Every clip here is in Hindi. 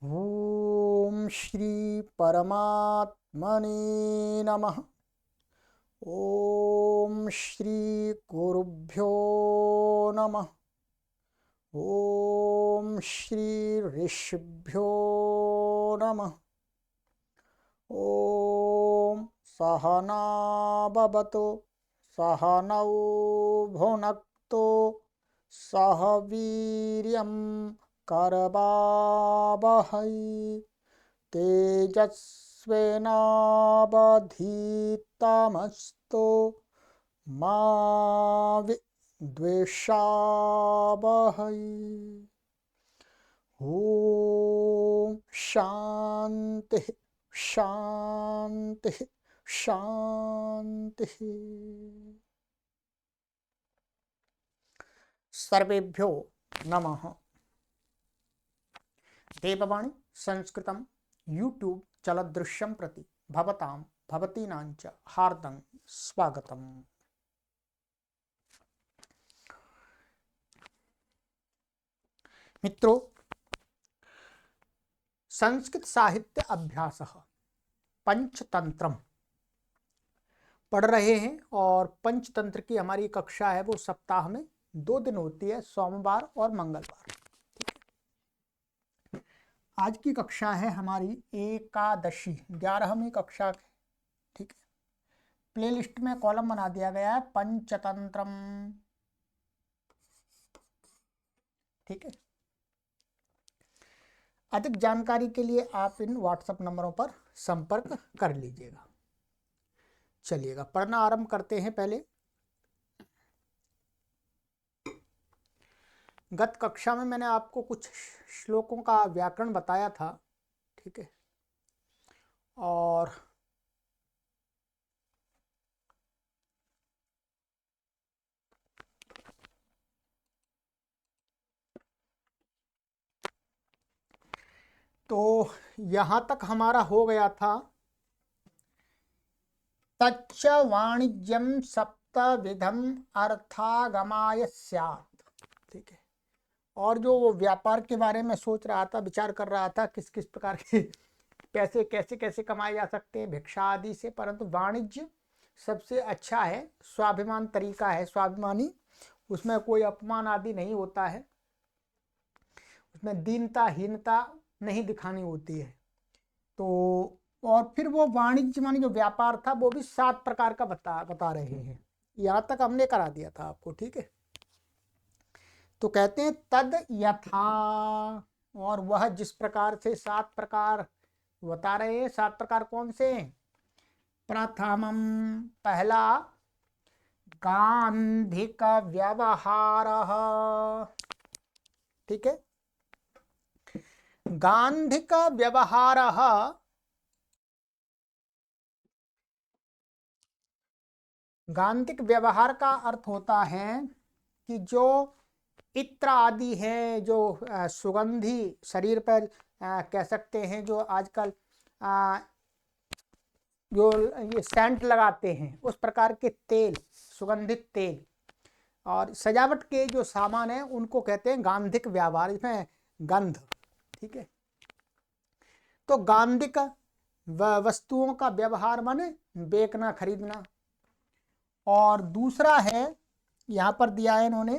ओम श्री परमात्मने नमः। ओम श्री गुरुभ्यो नमः। ओम श्री ऋषिभ्यो नमः। ओम सहना भवतु सहनौ भुनक्तु सह वीर्यं करवावहै तेजस्विनावधीतमस्तु मा विद्विषावहै। ओम शांति शांति शांति। सर्वेभ्यो नमः। देववाणी संस्कृतं यूट्यूब चलदृश्यं प्रति भवतां भवतीनांच हार्दं स्वागतम्। मित्रों, संस्कृत साहित्य अभ्यास पंचतंत्रम पढ़ रहे हैं और पंचतंत्र की हमारी कक्षा है वो सप्ताह में 2 दिन होती है, सोमवार और मंगलवार। आज की कक्षा है हमारी एकादशी 11वीं कक्षा की। ठीक है, प्लेलिस्ट में कॉलम बना दिया गया है पंचतंत्रम। ठीक है, अधिक जानकारी के लिए आप इन व्हाट्सएप नंबरों पर संपर्क कर लीजिएगा। चलिएगा, पढ़ना आरंभ करते हैं। पहले गत कक्षा में मैंने आपको कुछ श्लोकों का व्याकरण बताया था। ठीक है, और तो यहां तक हमारा हो गया था तच्च वाणिज्यम सप्तविधम अर्थागमाय स्यात्। ठीक है, और जो वो व्यापार के बारे में सोच रहा था, विचार कर रहा था किस किस प्रकार के पैसे कैसे कैसे कमाए जा सकते हैं भिक्षा आदि से, परंतु वाणिज्य सबसे अच्छा है, स्वाभिमान तरीका है, स्वाभिमानी, उसमें कोई अपमान आदि नहीं होता है, उसमें दीनता हीनता नहीं दिखानी होती है। तो और फिर वो वाणिज्य मानी जो व्यापार था वो भी 7 प्रकार का बता रहे हैं। यहां तक हमने करा दिया था आपको। ठीक है, तो कहते हैं तद यथा, और वह जिस प्रकार से 7 प्रकार बता रहे हैं। 7 प्रकार कौन से हैं? प्रथमम, पहला, गांधिक व्यवहार। ठीक है, गांधिक व्यवहार, गांधिक व्यवहार का अर्थ होता है कि जो इत्र आदि है, जो सुगंधी शरीर पर कह सकते हैं, जो आजकल जो ये सेंट लगाते हैं उस प्रकार के तेल, सुगंधित तेल और सजावट के जो सामान है उनको कहते हैं गांधिक व्यवहार, इसमें गंध। ठीक है, तो गांधिक वस्तुओं का व्यवहार माने बेचना खरीदना। और दूसरा है, यहां पर दिया है इन्होंने,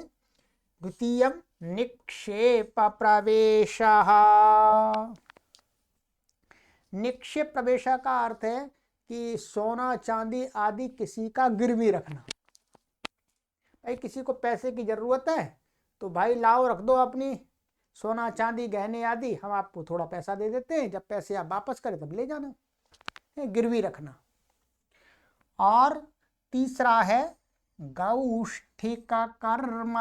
द्वितीयम निक्षेप प्रवेश। निक्षेप प्रवेश का अर्थ है कि सोना चांदी आदि किसी का गिरवी रखना। भाई किसी को पैसे की जरूरत है तो भाई लाओ, रख दो अपनी सोना चांदी गहने आदि, हम आपको थोड़ा पैसा दे देते हैं, जब पैसे आप वापस करें तब ले जाना, गिरवी रखना। और तीसरा है गौष्ठिक कर्म।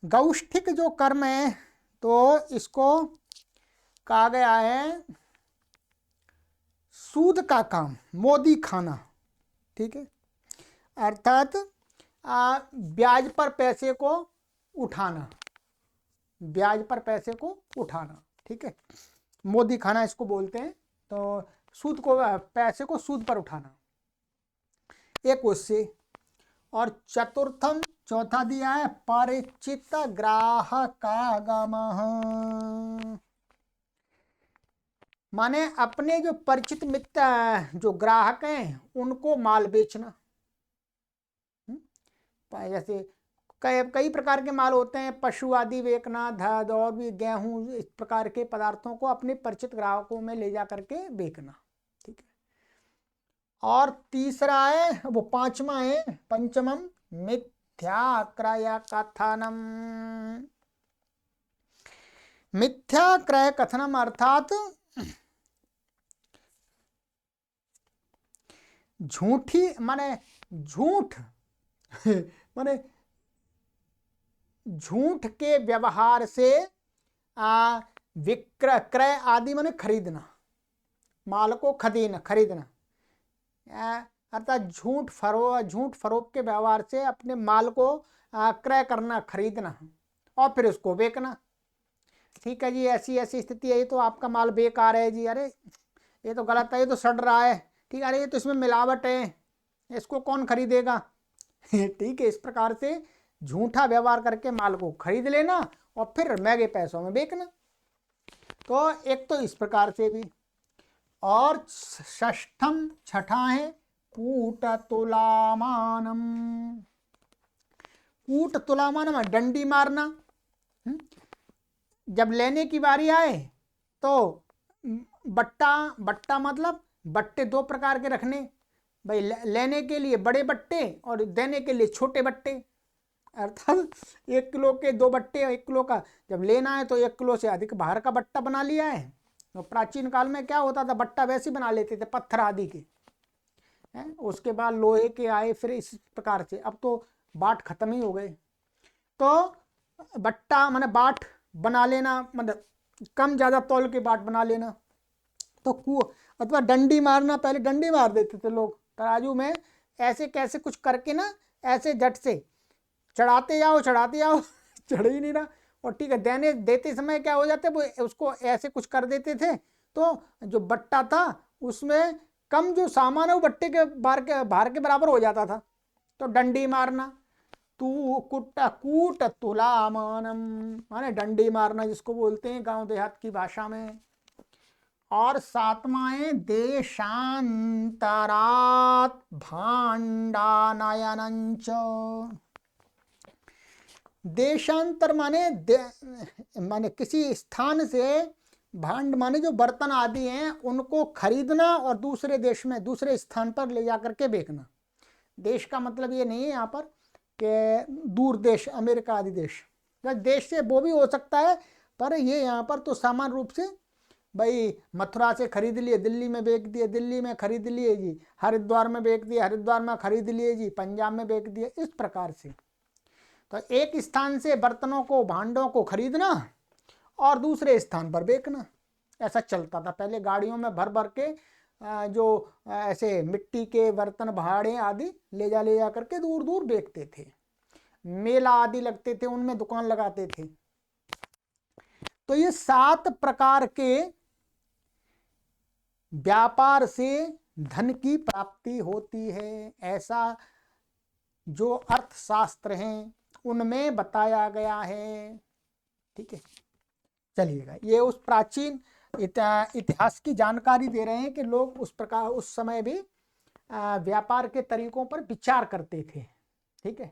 गौष्ठिक जो कर्म है तो इसको कहा गया है सूद का काम, मोदी खाना। ठीक है, अर्थात ब्याज पर पैसे को उठाना, ब्याज पर पैसे को उठाना। ठीक है, मोदी खाना इसको बोलते हैं। तो सूद को, पैसे को सूद पर उठाना, एक उससे। और चतुर्थम चौथा दिया है परिचित ग्राहकागम, माने अपने जो परिचित मित्र जो ग्राहक हैं उनको माल बेचना। जैसे कई प्रकार के माल होते हैं, पशु आदि बेचना, दूध और भी गेहूं, इस प्रकार के पदार्थों को अपने परिचित ग्राहकों में ले जा करके बेचना। ठीक है। और तीसरा है, वो पांचवा है, पंचमम मिथ्या क्रय कथनम। मिथ्या क्रय कथनम अर्थात झूठी माने झूठ माने झूठ के व्यवहार से विक्रय क्रय आदि माने खरीदना, माल को खरीदना अर्थात झूठ फरोख्त के व्यवहार से अपने माल को क्रय करना, खरीदना और फिर उसको बेचना। ठीक है जी, ऐसी ऐसी स्थिति है, ये तो आपका माल बेकार है जी, अरे ये तो गलत है, ये तो सड़ रहा है, ठीक है, अरे ये तो इसमें मिलावट है, इसको कौन खरीदेगा। ठीक है, इस प्रकार से झूठा व्यवहार करके माल को खरीद लेना और फिर महंगे पैसों में बेचना। तो एक तो इस प्रकार से भी। और षष्ठम छठा है कूट तुलामानम। कूट तुलामानम डंडी मारना। जब लेने की बारी आए तो बट्टा मतलब बट्टे दो प्रकार के रखने, भाई लेने के लिए बड़े बट्टे और देने के लिए छोटे बट्टे। अर्थात 1 किलो के 2 बट्टे, 1 किलो का जब लेना है तो 1 किलो से अधिक बाहर का बट्टा बना लिया है। तो प्राचीन काल में क्या होता था, बट्टा वैसे बना लेते थे पत्थर आदि के, उसके बाद लोहे के आए, फिर इस प्रकार से। अब तो बाट खत्म ही हो गए। तो बट्टा माने बाट बना लेना, मतलब कम ज़्यादा तौल के बाट बना लेना। तो अथवा डंडी मारना, पहले डंडी मार देते थे लोग तराजू में, ऐसे कैसे कुछ करके ना, ऐसे झट से चढ़ाते जाओ चढ़ ही नहीं रहा। और ठीक है, देते समय क्या हो जाते, वो उसको ऐसे कुछ कर देते थे, तो जो बट्टा था उसमें कम जो सामान है वो बट्टे के भार के बराबर हो जाता था। तो डंडी मारना, कूट तुलामानम माने डंडी मारना जिसको बोलते हैं गांव देहात की भाषा में। और सातवां है देशांतरात भांडानयनंच। देशांतर माने किसी स्थान से, भांड माने जो बर्तन आदि हैं उनको खरीदना और दूसरे देश में, दूसरे स्थान पर ले जाकर के बेचना। देश का मतलब ये नहीं है यहाँ पर कि दूर देश, अमेरिका आदि देश, देश से वो भी हो सकता है, पर ये यहाँ पर तो सामान्य रूप से भाई मथुरा से खरीद लिए, दिल्ली में बेच दिए, दिल्ली में खरीद लिए जी, हरिद्वार में बेच दिए, हरिद्वार में खरीद लिए जी, पंजाब में बेच दिए, इस प्रकार से। तो एक स्थान से बर्तनों को, भांडों को खरीदना और दूसरे स्थान पर बेचना, ऐसा चलता था पहले। गाड़ियों में भर भर के जो ऐसे मिट्टी के बर्तन भाड़े आदि ले जा करके दूर दूर बेचते थे। मेला आदि लगते थे, उनमें दुकान लगाते थे। तो ये 7 प्रकार के व्यापार से धन की प्राप्ति होती है, ऐसा जो अर्थशास्त्र हैं उनमें बताया गया है। ठीक है, चलिएगा, ये उस प्राचीन इतिहास की जानकारी दे रहे हैं कि लोग उस प्रकार उस समय भी व्यापार के तरीकों पर विचार करते थे। ठीक है,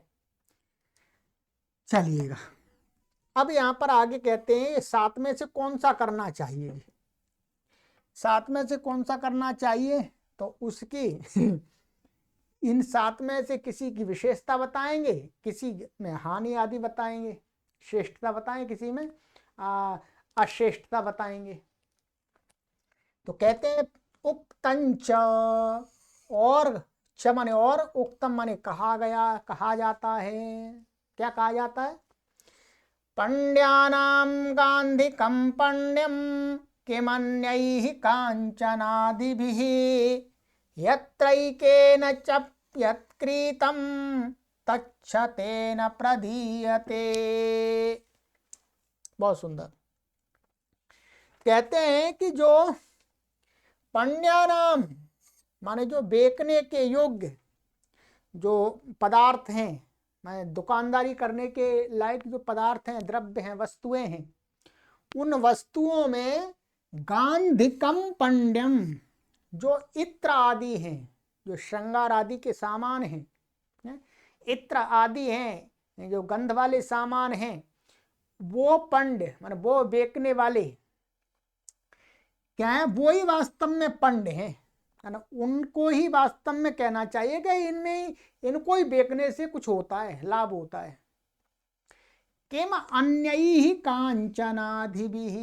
चलिएगा, अब यहाँ पर आगे कहते हैं 7 में से कौन सा करना चाहिए। 7 में से कौन सा करना चाहिए, तो उसकी इन 7 में से किसी की विशेषता बताएंगे, किसी में हानि आदि बताएंगे, श्रेष्ठता बताएंगे, किसी में अश्रेष्ठता बताएंगे। तो कहते हैं उक्तंच, और च माने और, उक्तम माने कहा गया, कहा जाता है। क्या कहा जाता है, पंड्यानाम गांधिकं पंड्यम किमन्यैः कांचनादिभिः यत्रैकेन च यत्कृतं तच्छतेन प्रदीयते। बहुत सुंदर। कहते हैं कि जो पंड्यानाम माने जो बेचने के योग्य जो पदार्थ हैं, मैं दुकानदारी करने के लायक जो पदार्थ हैं, द्रव्य हैं, वस्तुएं हैं, उन वस्तुओं में गांधिकम पंड्यम, जो इत्र आदि हैं, जो श्रृंगार आदि के सामान हैं, इत्र आदि हैं, जो गंध वाले सामान हैं, वो पंड माने वो बेचने वाले क्या है, वो ही वास्तव में पंड हैं, है ना। उनको ही वास्तव में कहना चाहिए कि इनमें इनको ही बेचने से कुछ होता है, लाभ होता है। किम अन्यैहि कांचनाधिभिः,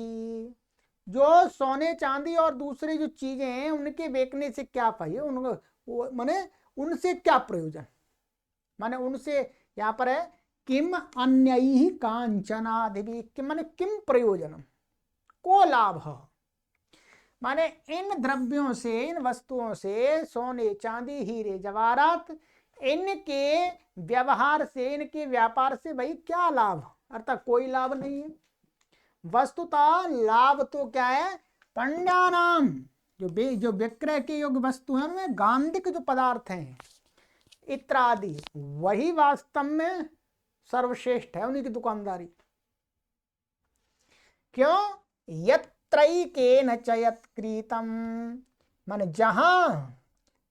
जो सोने चांदी और दूसरे जो चीजें हैं उनके बेचने से क्या फायदा, उनको माने उनसे क्या प्रयोजन, माने उनसे यहाँ पर है किम अन्यैहि कांचनाधिभिः, किम माने किम प्रयोजनम, को लाभ, माने इन द्रव्यों से, इन वस्तुओं से, सोने चांदी हीरे जवाहरात, इनके व्यवहार से, इनके व्यापार से भाई क्या लाभ, अर्थात कोई लाभ नहीं है। वस्तुतः लाभ तो क्या है, पंड्यानाम, जो विक्रय के योग्य वस्तु है उनमें गांधिक जो पदार्थ हैं इत्यादि, वही वास्तव में सर्वश्रेष्ठ है उन्हीं की दुकानदारी। क्यों, यत्रैकेन चयत्कृतम, माने जहां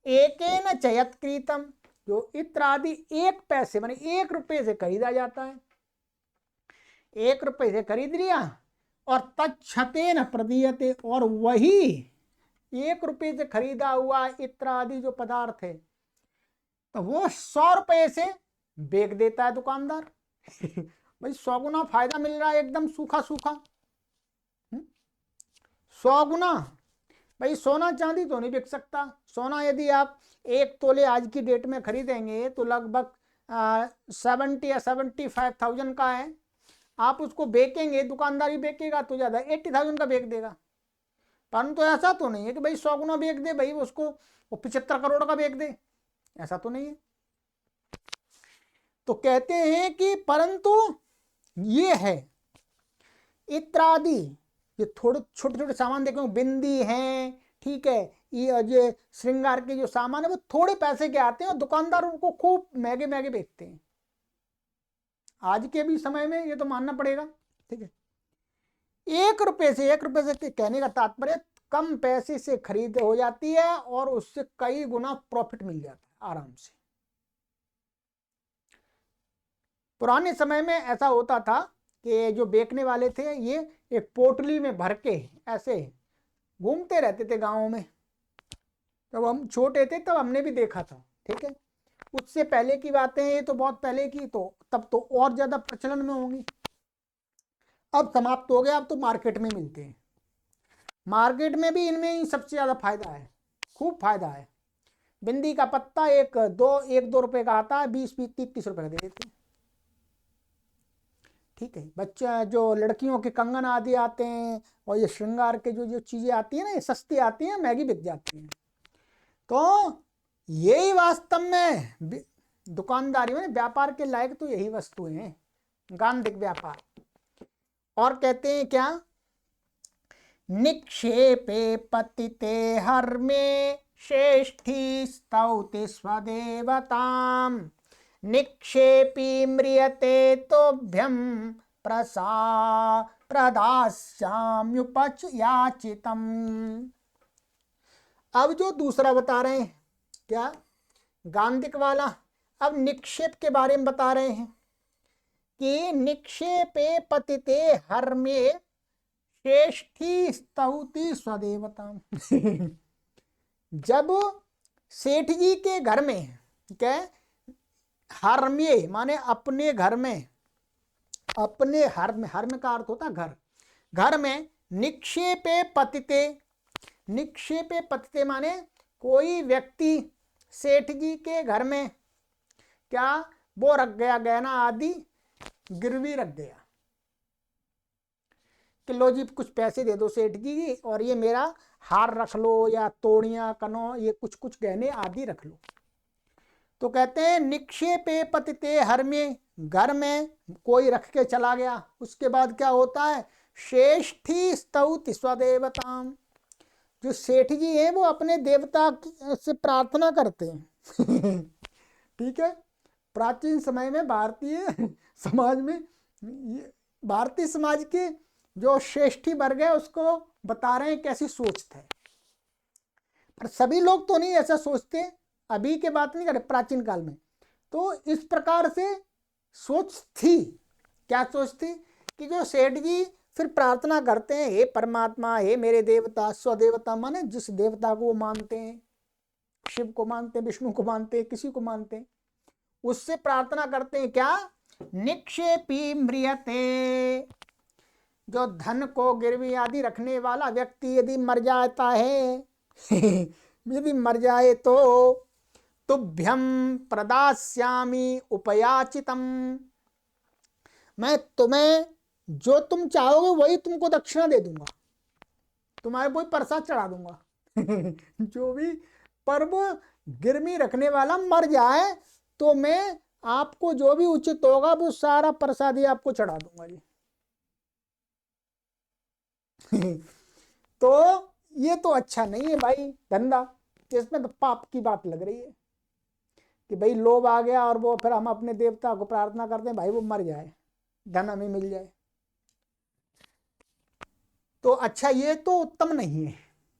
एकेन चयत्कृतम, जो इत्रादि एक पैसे माने 1 रुपये से खरीदा जाता है, 1 रुपये से खरीद लिया, और तच्छतेन प्रदीयते, और वही 1 रुपये से खरीदा हुआ इत्रादि जो पदार्थ है तो वो 100 रुपये से बेच देता है दुकानदार। भाई 100 गुना फायदा मिल रहा है, एकदम सूखा सूखा, 100 गुना। भाई सोना चांदी तो नहीं बिक सकता, सोना यदि आप 1 तोले आज की डेट में खरीदेंगे तो लगभग 70 या 75,000 का है, आप उसको बेचेंगे, दुकानदारी बेचेगा तो ज़्यादा 80,000 का बेच देगा। परंतु ऐसा तो नहीं है कि भाई 100 गुना बेच दे, भाई उसको वो 75 करोड़ का बेच दे, ऐसा तो नहीं है। तो कहते हैं कि परंतु ये है इत्रादि, ये थोड़े छोटे छोटे सामान देखो, बिंदी हैं, ठीक है, ये श्रृंगार के जो सामान है वो थोड़े पैसे के आते हैं और दुकानदार उनको खूब महंगे महंगे बेचते हैं। आज के भी समय में ये तो मानना पड़ेगा, ठीक है। 1 रुपये से कहने का तात्पर्य कम पैसे से खरीद हो जाती है और उससे कई गुना प्रॉफिट मिल जाता है आराम से। पुराने समय में ऐसा होता था कि जो बेचने वाले थे ये एक पोटली में भर के ऐसे घूमते रहते थे गाँव में। जब हम छोटे थे तब हमने भी देखा था, ठीक है। उससे पहले की बातें, ये तो बहुत पहले की, तो तब तो और ज्यादा प्रचलन में होंगी। अब समाप्त हो गया, अब तो मार्केट में मिलते हैं। मार्केट में भी इनमें ही सबसे ज्यादा फायदा है, खूब फायदा है। बिंदी का पत्ता 1-2 रुपए का आता है, 20-30 रुपए का दे देते हैं, ठीक है। बच्चा जो लड़कियों के कंगन आदि आते हैं और ये श्रृंगार के जो चीजें आती है ना, ये सस्ती आती हैं, महंगी बिक जाती हैं। तो यही वास्तव में दुकानदारी में व्यापार के लायक तो यही वस्तुएं हैं, गांधिक व्यापार। और कहते हैं क्या, निक्षेपे पतिते हर्मे श्रेष्ठी स्तौति स्वदेवताम, निक्षेपी म्रियते तोभ्यम प्रदास्याम्युपच याचितम। अब जो दूसरा बता रहे हैं क्या, गांधिक वाला, अब निक्षेप के बारे में बता रहे हैं कि निक्षेपे पतिते हर्मे श्रेष्ठी स्तौति स्वदेवताम। जब सेठ जी के घर में क्या, हर्म्ये माने अपने घर में, अपने हर्म का अर्थ होता घर, घर में निक्षेपे पतिते, निक्षेपे पतिते माने कोई व्यक्ति सेठ जी के घर में क्या वो रख गया, गहना आदि गिरवी रख गया कि लो जी कुछ पैसे दे दो सेठ जी और ये मेरा हार रख लो या तोड़ियां कनो, ये कुछ कुछ गहने आदि रख लो। तो कहते हैं निक्षेपे पतिते हर्म्ये, घर में कोई रख के चला गया, उसके बाद क्या होता है, श्रेष्ठी स्तौति स्वदेवताम, जो सेठ जी हैं वो अपने देवता से प्रार्थना करते हैं। ठीक है, प्राचीन समय में भारतीय समाज में भारतीय समाज के जो श्रेष्ठी वर्ग है उसको बता रहे हैं कैसी सोच है। पर सभी लोग तो नहीं ऐसा सोचते, अभी के बात नहीं कर रहे, प्राचीन काल में तो इस प्रकार से सोच थी। क्या सोच थी कि जो सेठ जी फिर प्रार्थना करते हैं, हे परमात्मा, हे मेरे देवता, स्वदेवता माने जिस देवता को वो मानते हैं, शिव को मानते हैं, विष्णु को मानते हैं, किसी को मानते हैं, उससे प्रार्थना करते हैं क्या, निक्षेपी म्रियते, जो धन को गिरवी आदि रखने वाला व्यक्ति यदि मर जाता है यदि मर जाए तो तुभ्यम प्रदास्यामि उपयाचितम, मैं तुम्हें जो तुम चाहोगे वही तुमको दक्षिणा दे दूंगा, तुम्हारे कोई प्रसाद चढ़ा दूंगा जो भी पर्व गिरवी रखने वाला मर जाए तो मैं आपको जो भी उचित होगा वो सारा प्रसाद ही आपको चढ़ा दूंगा जी तो ये तो अच्छा नहीं है भाई धंधा, इसमें तो पाप की बात लग रही है कि भाई लोभ आ गया और वो फिर हम अपने देवता को प्रार्थना करते हैं भाई वो मर जाए, धन हमें मिल जाए। तो अच्छा ये तो उत्तम नहीं है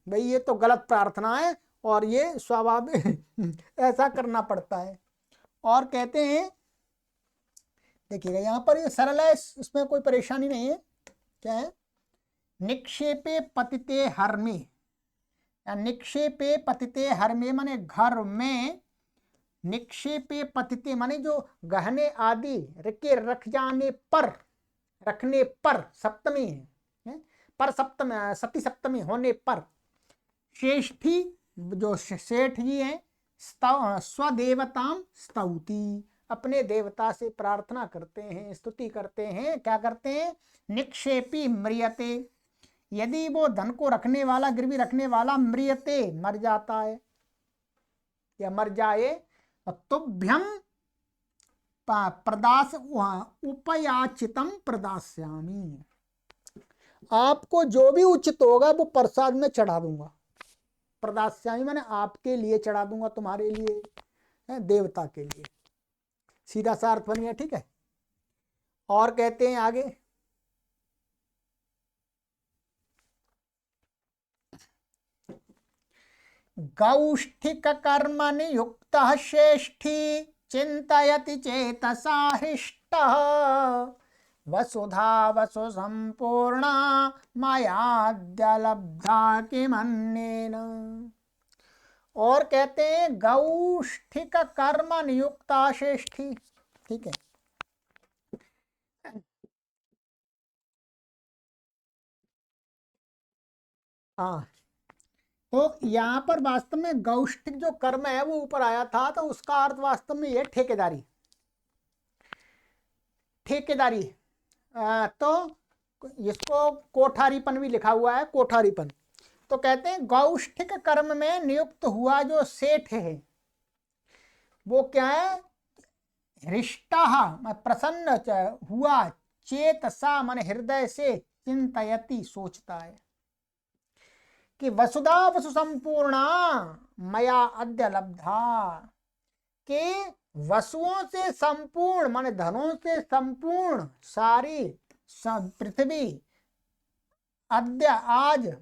भाई, ये तो गलत प्रार्थना है और ये स्वाभाविक ऐसा करना पड़ता है। और कहते हैं देखिएगा यहाँ पर ये सरल है, इसमें कोई परेशानी नहीं है। क्या है, निक्षेपे पतिते हर्मे, या निक्षेपे पतिते हर्मे माने घर में, निक्षेपे पतिते माने जो गहने आदि के रख जाने पर, रखने पर सप्तमी है, पर सप्तमी सती सप्तमी होने पर, श्रेष्ठी जो सेठ जी हैं स्वदेवताम स्तौति, अपने देवता से प्रार्थना करते हैं, स्तुति करते हैं। क्या करते हैं, निक्षेपी म्रियते, यदि वो धन को रखने वाला गिरवी रखने वाला म्रियते मर जाता है या मर जाए, तुभ्यम प्रदास उपयाचितम प्रदास्यामि, आपको जो भी उचित होगा वो प्रसाद में चढ़ा दूंगा। प्रदास्यामि माने आपके लिए चढ़ा दूंगा, तुम्हारे लिए है, देवता के लिए, सीधा सा अर्थ बन गया। ठीक है, और कहते हैं आगे, गौष्ठिक कर्म नियुक्त श्रेष्ठी चिंतयति चेतसा हृष्टः वसुधा वसु संपूर्णा मयाद्य लब्धा किमन्येन। और कहते हैं गौष्ठिक कर्म नियुक्ता श्रेष्ठी। ठीक है, हाँ, तो यहाँ पर वास्तव में गौष्ठिक जो कर्म है वो ऊपर आया था, तो उसका अर्थ वास्तव में ये ठेकेदारी, ठेकेदारी। तो इसको कोठारीपन भी लिखा हुआ है, कोठारीपन। तो कहते हैं गौष्ठिक कर्म में नियुक्त हुआ जो सेठ है वो क्या है, हृष्टः प्रसन्न हुआ, चेतसा मन हृदय से, चिंतयति सोचता है कि वसुधा वसु संपूर्णा मया अद्य लब्धा, कि वसुओं से संपूर्ण माने धनों से संपूर्ण सारी पृथ्वी अद्य आज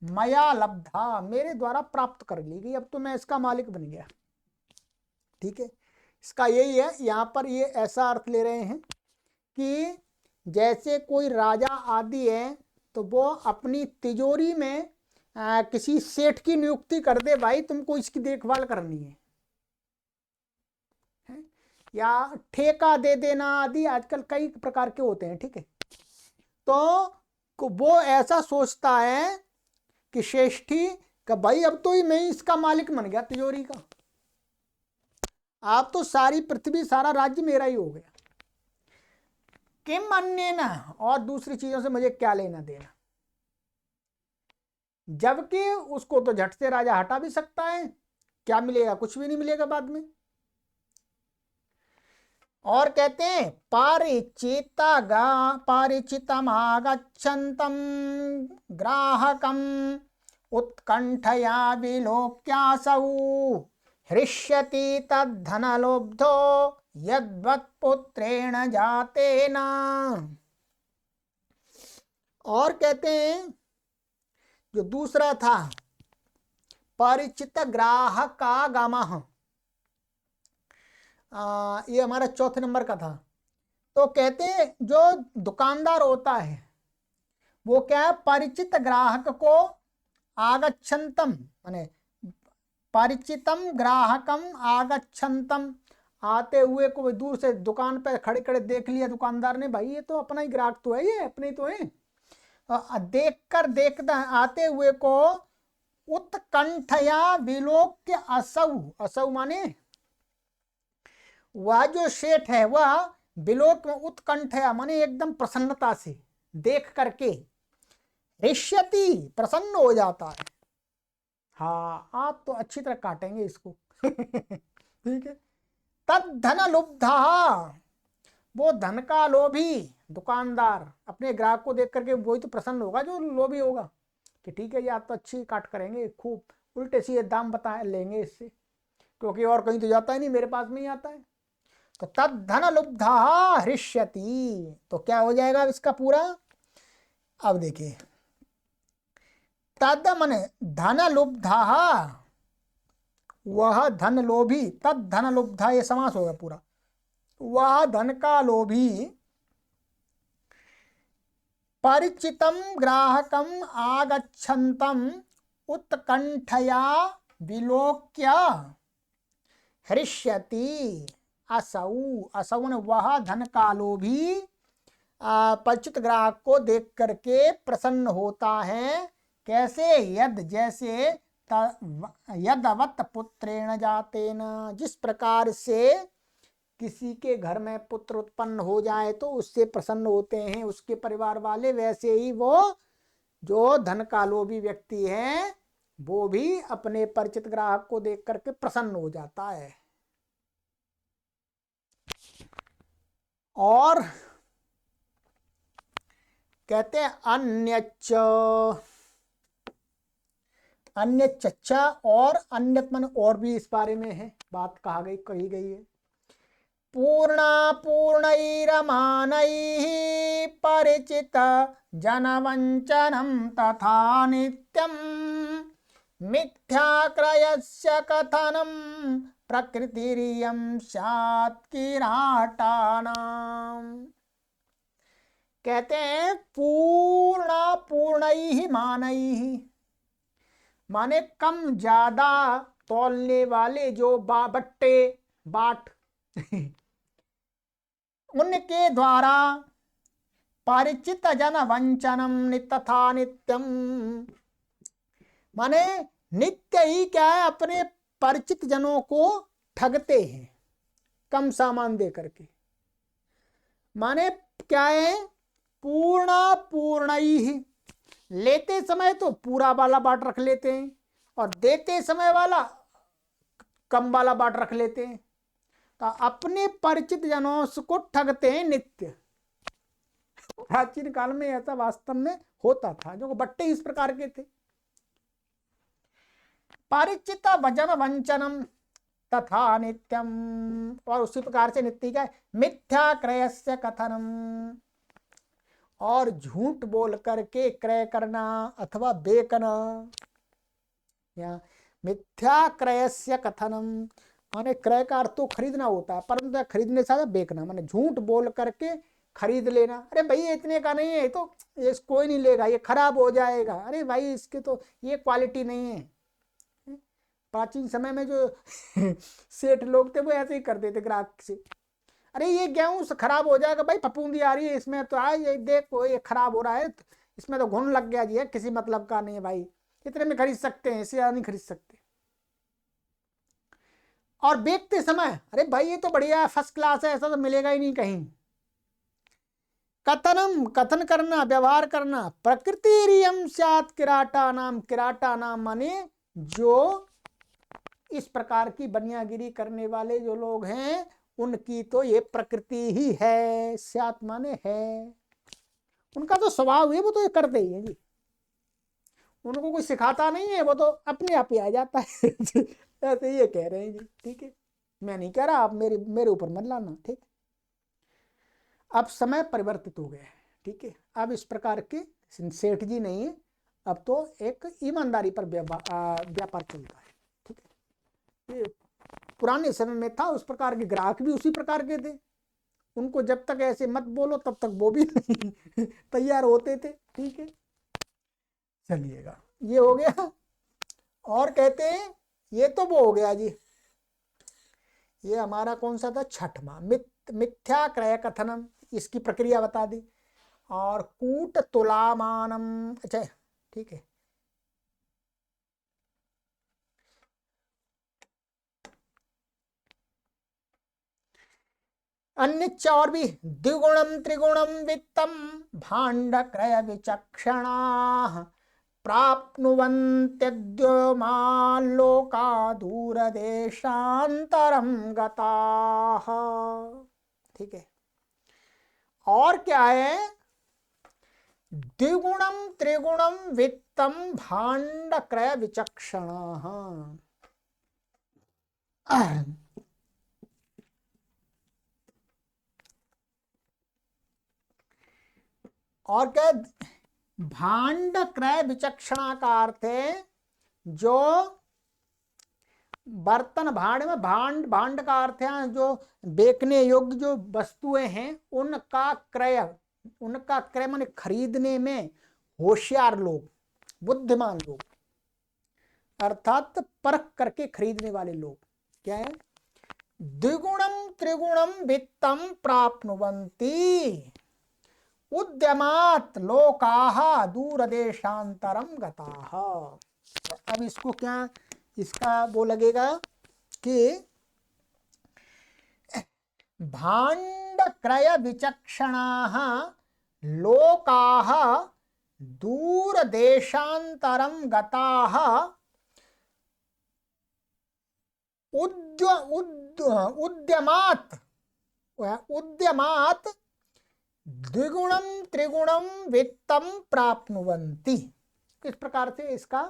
मया लब्धा मेरे द्वारा प्राप्त कर ली गई, अब तो मैं इसका मालिक बन गया। ठीक है, इसका यही है, यहाँ पर ये ऐसा अर्थ ले रहे हैं कि जैसे कोई राजा आदि है तो वो अपनी तिजोरी में किसी सेठ की नियुक्ति कर दे, भाई तुमको इसकी देखभाल करनी है, या ठेका दे देना आदि आजकल कई प्रकार के होते हैं। ठीक है, तो वो ऐसा सोचता है कि श्रेष्ठी का भाई अब तो मैं इसका मालिक बन गया तिजोरी का, आप तो सारी पृथ्वी सारा राज्य मेरा ही हो गया, किम अन्येन, और दूसरी चीजों से मुझे क्या लेना देना। जबकि उसको तो झट से राजा हटा भी सकता है, क्या मिलेगा, कुछ भी नहीं मिलेगा बाद में। और कहते हैं पारिचितमागच्छन्तम ग्राहकम उत्कंठया विलोक्यासौ हृष्यति तद्धनलोब्धो यद्वत् पुत्रेण जातेन। और कहते हैं जो दूसरा था परिचित ग्राहकागमः, ये हमारा चौथे नंबर का था। तो कहते हैं जो दुकानदार होता है वो क्या है, परिचित ग्राहक को आगच्छन्तम माने परिचितम ग्राहकम आगच्छन्तम, आते हुए को दूर से दुकान पे खड़े खड़े देख लिया दुकानदार ने, भाई ये तो अपना ही ग्राहक तो है, ये अपने ही तो है। देखता आते हुए को उत्कंठया विलोक्य असौ, असौ माने वह जो सेठ है वह विलोक में उत्कंठया माने एकदम प्रसन्नता से देख करके हृष्यति प्रसन्न हो जाता है। हाँ आप तो अच्छी तरह काटेंगे इसको ठीक है। तद धन लुब्धा, वो धन का लोभी दुकानदार अपने ग्राहक को देख करके वही तो प्रसन्न होगा जो लोभी होगा कि ठीक है ये आप तो अच्छी काट करेंगे, खूब उल्टे सीधे दाम बता लेंगे इससे, क्योंकि और कहीं तो जाता ही नहीं, मेरे पास में ही आता है। तो तद धन लुब्धा हृष्यति, तो क्या हो जाएगा इसका पूरा, अब देखिए तद मने धन लुब्धा, वह धन लोभी, तद धन लुब्धा ये समास होगा पूरा, वह धन का लोभी परिचितम ग्राहकम आगच्छन्तम उत्कंठया विलोक्य हृष्यति असौ, असौ ने वह धन का लोभी परिचित ग्राहक को देख करके प्रसन्न होता है। कैसे, यद जैसे यदवत पुत्रेण जातेन, जिस प्रकार से किसी के घर में पुत्र उत्पन्न हो जाए तो उससे प्रसन्न होते हैं उसके परिवार वाले, वैसे ही वो जो धन का लोभी व्यक्ति है वो भी अपने परिचित ग्राहक को देख करके प्रसन्न हो जाता है। और कहते हैं अन्यच्च, अन्यच्च और अन्यत मन और भी इस बारे में है बात कही गई है। पूर्णा पूर्णैरमानैः परिचित जनवञ्चनं तथा नित्यं मिथ्याक्रयस्य कथनं प्रकृतिरियं स्यात् किराटानाम्। कहते हैं पूर्णा पूर्णैः मानैः माने कम ज्यादा तौलने वाले जो बट्टे बाट उनके द्वारा परिचित जन वंचनम तथा नित्यम, माने नित्य ही क्या है अपने परिचित जनों को ठगते हैं कम सामान दे करके। माने क्या है, पूर्णा पूर्ण ही, लेते समय तो पूरा वाला बाट रख लेते हैं और देते समय वाला कम वाला बाट रख लेते हैं, तो अपने परिचित जनों को ठगते हैं नित्य। प्राचीन काल में ऐसा वास्तव में होता था, जो बट्टे इस प्रकार के थे। परिचित वजन वंचनम तथा नित्यम, और उसी प्रकार से नित्य का मिथ्या क्रयस्य कथनम, और झूठ बोल करके क्रय करना अथवा बेचना, या मिथ्या क्रयस्य कथनम माने क्रय का अर्थ तो खरीदना होता है, परंतु खरीदने से बेचना माने झूठ बोल करके खरीद लेना। अरे भाई ये इतने का नहीं है, तो ये कोई नहीं लेगा, ये खराब हो जाएगा, अरे भाई इसके तो ये क्वालिटी नहीं है। प्राचीन समय में जो सेठ लोग थे वो ऐसे ही करते थे ग्राहक से, अरे ये गेहूं खराब हो जाएगा भाई, फफूंदी आ रही है इसमें तो, आज ये देखो ये खराब हो रहा है, इसमें तो घुन लग गया जी, है किसी मतलब का नहीं है भाई, इतने में खरीद सकते हैं, इससे नहीं खरीद सकते। और बेचते समय अरे भाई ये तो बढ़िया फर्स्ट क्लास है, ऐसा तो मिलेगा ही नहीं कहीं। कथनम कथन करना, व्यवहार करना, प्रकृतिरियं स्यात् किराटानाम, किराटानाम माने जो इस प्रकार की बनियागिरी करने वाले जो लोग हैं उनकी तो ये प्रकृति ही है, स्यात् माने है, उनका तो स्वभाव है, वो तो ये करते ही है जी, उनको कोई सिखाता नहीं है, वो तो अपने आप ही आ जाता है ऐसे ये कह रहे हैं जी, ठीक है। मैं नहीं कह रहा, आप मेरे मेरे ऊपर मत लाना, ठीक। अब समय परिवर्तित हो गया है, ठीक है। अब इस प्रकार के सेठ जी नहीं है, अब तो एक ईमानदारी पर व्यापार चलता है, ठीक है। ये पुराने समय में था, उस प्रकार के ग्राहक भी उसी प्रकार के थे, उनको जब तक ऐसे मत बोलो तब तक वो भी नहीं तैयार होते थे, ठीक है। चलिएगा, ये हो गया। और कहते हैं, ये तो वो हो गया जी, ये हमारा कौन सा था, छठवां, मिथ्या क्रय कथनम, इसकी प्रक्रिया बता दी। और कूट तुलामानम, अच्छा ठीक है। अन्य और भी, द्विगुणम त्रिगुणम वित्तम भाण्ड क्रय विचक्षणा प्राप्नुवन्त्यद्योमाल्लोका दूरदेशान्तरं गताः, ठीक है। और क्या है, द्विगुणम त्रिगुणम वित्तम भाण्ड क्रय विचक्षणाः। और क्या, भाण्ड क्रय विचक्षणा का अर्थ है, जो बर्तन भांड में, भांड भांड का अर्थ है जो बेचने योग्य जो वस्तुएं हैं उनका क्रय माने खरीदने में होशियार लोग, बुद्धिमान लोग, अर्थात परख करके खरीदने वाले लोग क्या है, द्विगुणम त्रिगुणम वित्तम प्राप्नुवन्ति उद्यमात लोकाः दूरदेशांतरम गताः। अब इसको क्या, इसका वो लगेगा कि भाण्ड क्रय विचक्षणाः लोकाः दूरदेशांतरम गताः उद्यमात द्विगुणम त्रिगुणम वित्तम प्राप्नुवन्ति। इस प्रकार से इसका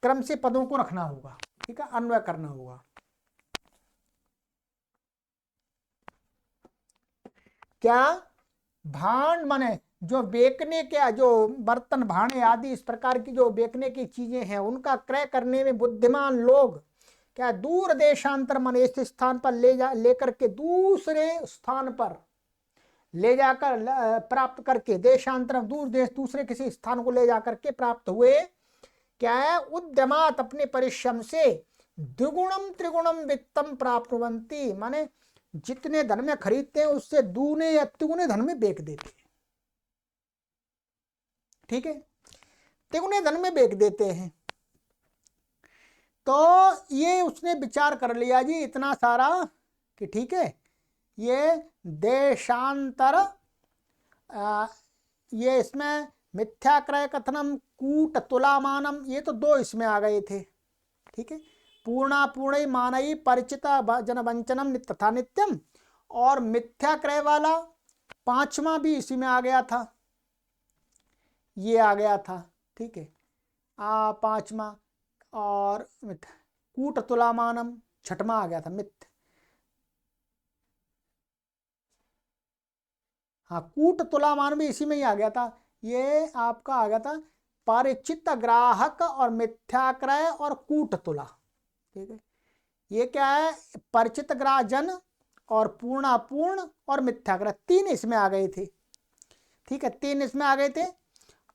क्रम से पदों को रखना होगा, ठीक है, अन्वय करना होगा। क्या, भांड माने जो बेचने के, जो बर्तन भांडे आदि इस प्रकार की जो बेचने की चीजें हैं उनका क्रय करने में बुद्धिमान लोग क्या, दूर देशांतर माने इस स्थान पर लेकर के दूसरे स्थान पर ले जाकर प्राप्त करके, देशांतर दूर देश, दूसरे किसी स्थान को ले जाकर के प्राप्त हुए, क्या है, उद्यमात अपने परिश्रम से, द्विगुणम त्रिगुणम वित्तम प्राप्नुवन्ति माने जितने धन में खरीदते हैं उससे दूने या तिगुने धन में बेच देते हैं, ठीक है, तिगुने धन में बेच देते हैं। तो ये उसने विचार कर लिया जी इतना सारा कि ठीक है, ये देशांतर, ये इसमें मिथ्या क्रय कथनम कूट तुलामानम, ये तो दो इसमें आ गए थे, ठीक है। पूर्णा पूर्ण मानई परिचिता जन वंचनम तथा नित्यम, और मिथ्या क्रय वाला पांचवा भी इसी में आ गया था, ये आ गया था, ठीक है, पांचवा। और कूट तुलामानम छठवा आ गया था, मिथ्या, हाँ, कूट तुलामान भी इसी में ही आ गया था। ये आपका आ गया था परिचित ग्राहक और मिथ्या क्रय और कूट तुला, ठीक है। ये क्या है, परिचित ग्राहजन और पूर्णापूर्ण और मिथ्या क्रय, तीन इसमें आ गए थे, ठीक है, तीन इसमें आ गए थे।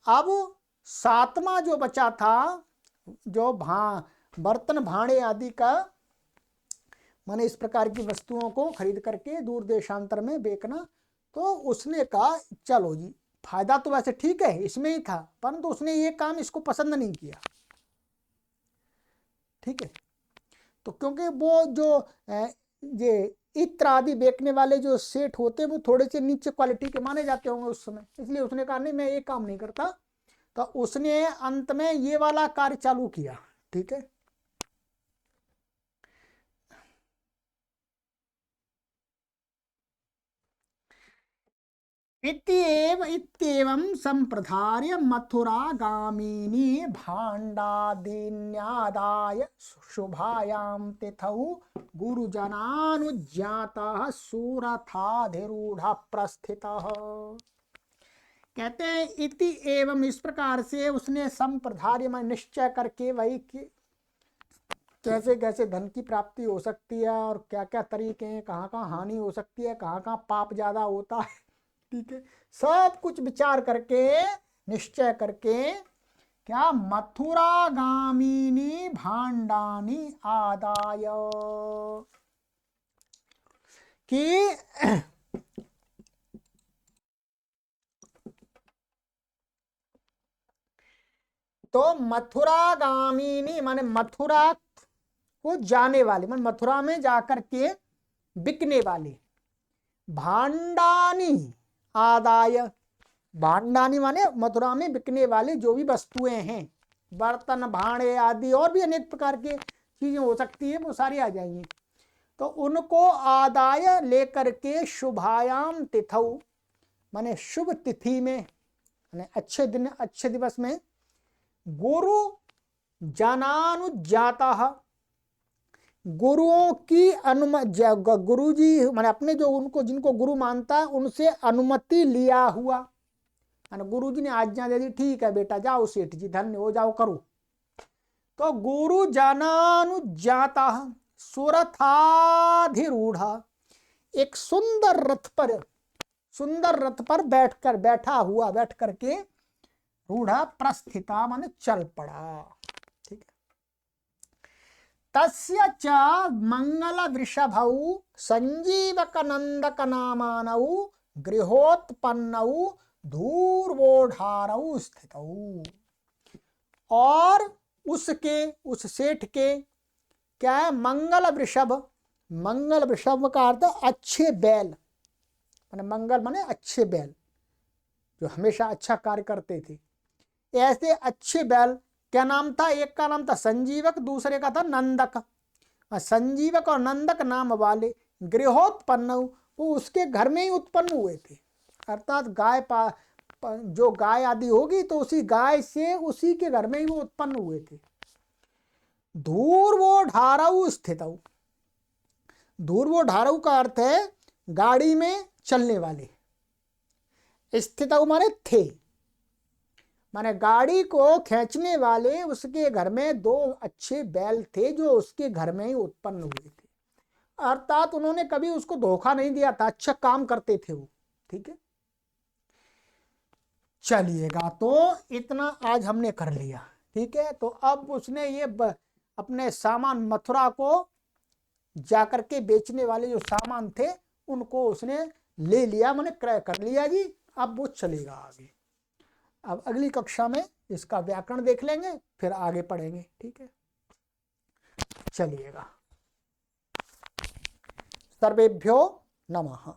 अब सातवां जो बचा था, जो बर्तन भांडे आदि का माने इस प्रकार की वस्तुओं को खरीद करके दूर देशांतर में बेचना, तो उसने कहा चलो जी, फायदा तो वैसे ठीक है इसमें ही था, परंतु उसने ये काम इसको पसंद नहीं किया, ठीक है। तो क्योंकि वो जो ये इत्र आदि बेचने वाले जो सेठ होते हैं वो थोड़े से नीचे क्वालिटी के माने जाते होंगे उस समय, इसलिए उसने कहा नहीं मैं ये काम नहीं करता, तो उसने अंत में ये वाला कार्य चालू किया, ठीक है। इत्येवं संप्रधार्य मथुरागामिनी भाण्डादीन्यादाय शुभायां तिथौ गुरुजनानुज्ञातः सुरथाधिरूढ़ प्रस्थितः। कहते हैं इति एवं, इस प्रकार से उसने संप्रधार्य में निश्चय करके वही कि कैसे कैसे धन की प्राप्ति हो सकती है और क्या क्या तरीके हैं, कहाँ कहाँ हानि हो सकती है, कहाँ कहाँ पाप ज्यादा होता है, ठीक है, सब कुछ विचार करके निश्चय करके क्या मथुरा गामिनी भांडानी आदाय कि तो मथुरा गामिनी माने मथुरा को जाने वाले, माने मथुरा में जाकर के बिकने वाले, भांडानी आदाय, भांडानी माने मथुरा में बिकने वाले जो भी वस्तुएं हैं, बर्तन भांडे आदि और भी अनेक प्रकार के चीजें हो सकती है, वो सारी आ जाएंगी। तो उनको आदाय लेकर के शुभायाम तिथौ माने शुभ तिथि में, माने अच्छे दिन अच्छे दिवस में, गुरु जनानुज्ञाता गुरुओं की अनुमति, गुरु जी माने अपने जो उनको जिनको गुरु मानता है उनसे अनुमति लिया हुआ, गुरु जी ने आज्ञा दे दी, ठीक है बेटा जाओ सेठ जी धन्य हो जाओ करो। तो गुरु जनानुज्ञाता सुरथाधिरूढ़, एक सुंदर रथ पर बैठ करके रूढ़ा प्रस्थिता माने चल पड़ा, ठीक है। तस्य च मंगल वृषभौ संजीवक नंदक नामानौ गृहोत्पन्नौ धूर्वोढ़ारौ स्थितौ, और उसके उस सेठ के क्या है मंगल वृषभ, मंगल वृषभ का अर्थ अच्छे बैल, माने मंगल माने अच्छे बैल जो हमेशा अच्छा कार्य करते थे, ऐसे अच्छे बैल, क्या नाम था, एक का नाम था संजीवक, दूसरे का था नंदक, संजीवक और नंदक नाम वाले गृहोत्पन्न, वो उसके घर में ही उत्पन्न हुए थे, अर्थात गाय जो गाय आदि होगी तो उसी गाय से उसी के घर में ही वो उत्पन्न हुए थे। धूर्वोढ़ारौ स्थितौ, धूर्वोढ़ारौ का अर्थ है गाड़ी में चलने वाले, स्थितौ माने थे, माने गाड़ी को खींचने वाले उसके घर में दो अच्छे बैल थे जो उसके घर में ही उत्पन्न हुए थे, अर्थात उन्होंने कभी उसको धोखा नहीं दिया था, अच्छा काम करते थे वो, ठीक है। चलिएगा, तो इतना आज हमने कर लिया, ठीक है। तो अब उसने ये अपने सामान मथुरा को जाकर के बेचने वाले जो सामान थे उनको उसने ले लिया, माने क्रय कर लिया जी। अब वो चलेगा आगे, अब अगली कक्षा में इसका व्याकरण देख लेंगे, फिर आगे पढ़ेंगे, ठीक है। चलिएगा, सर्वेभ्यो नमः।